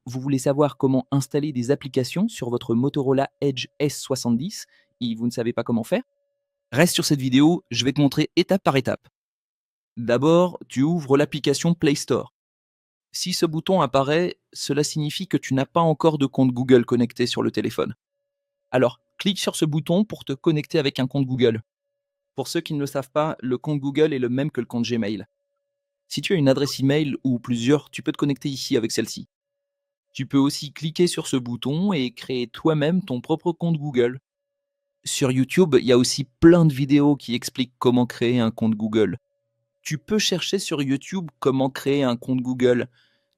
vous voulez savoir comment installer des applications sur votre Motorola Edge S70 et vous ne savez pas comment faire? Reste sur cette vidéo, je vais te montrer étape par étape. D'abord, tu ouvres l'application Play Store. Si ce bouton apparaît, cela signifie que tu n'as pas encore de compte Google connecté sur le téléphone. Alors, clique sur ce bouton pour te connecter avec un compte Google. Pour ceux qui ne le savent pas, le compte Google est le même que le compte Gmail. Si tu as une adresse email ou plusieurs, tu peux te connecter ici avec celle-ci. Tu peux aussi cliquer sur ce bouton et créer toi-même ton propre compte Google. Sur YouTube, il y a aussi plein de vidéos qui expliquent comment créer un compte Google. Tu peux chercher sur YouTube comment créer un compte Google.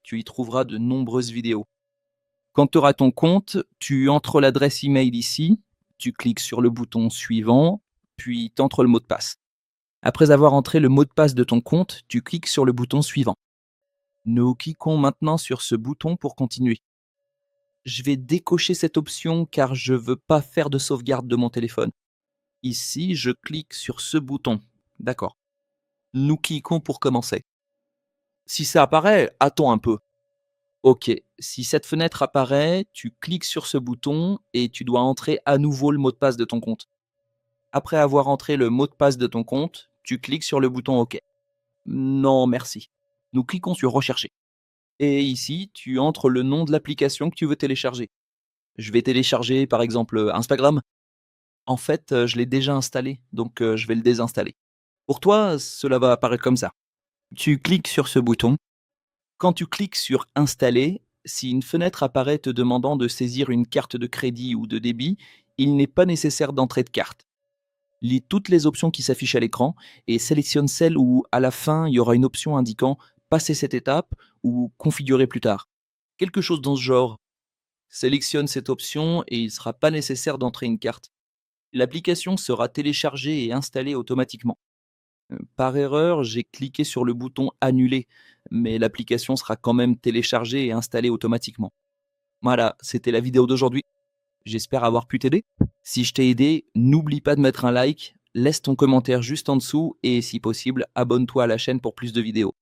Tu y trouveras de nombreuses vidéos. Quand tu auras ton compte, tu entres l'adresse email ici, tu cliques sur le bouton suivant, puis tu entres le mot de passe. Après avoir entré le mot de passe de ton compte, tu cliques sur le bouton suivant. Nous cliquons maintenant sur ce bouton pour continuer. Je vais décocher cette option car je ne veux pas faire de sauvegarde de mon téléphone. Ici, je clique sur ce bouton. D'accord. Nous cliquons pour commencer. Si ça apparaît, attends un peu. Ok, si cette fenêtre apparaît, tu cliques sur ce bouton et tu dois entrer à nouveau le mot de passe de ton compte. Après avoir entré le mot de passe de ton compte, tu cliques sur le bouton OK. Non, merci. Nous cliquons sur Rechercher. Et ici, tu entres le nom de l'application que tu veux télécharger. Je vais télécharger par exemple Instagram. En fait, je l'ai déjà installé, donc je vais le désinstaller. Pour toi, cela va apparaître comme ça. Tu cliques sur ce bouton. Quand tu cliques sur Installer, si une fenêtre apparaît te demandant de saisir une carte de crédit ou de débit, il n'est pas nécessaire d'entrée de carte. Lis toutes les options qui s'affichent à l'écran et sélectionne celle où, à la fin, il y aura une option indiquant passer cette étape ou configurer plus tard. Quelque chose dans ce genre. Sélectionne cette option et il ne sera pas nécessaire d'entrer une carte. L'application sera téléchargée et installée automatiquement. Par erreur, j'ai cliqué sur le bouton Annuler, mais l'application sera quand même téléchargée et installée automatiquement. Voilà, c'était la vidéo d'aujourd'hui. J'espère avoir pu t'aider. Si je t'ai aidé, n'oublie pas de mettre un like, laisse ton commentaire juste en dessous et si possible, abonne-toi à la chaîne pour plus de vidéos.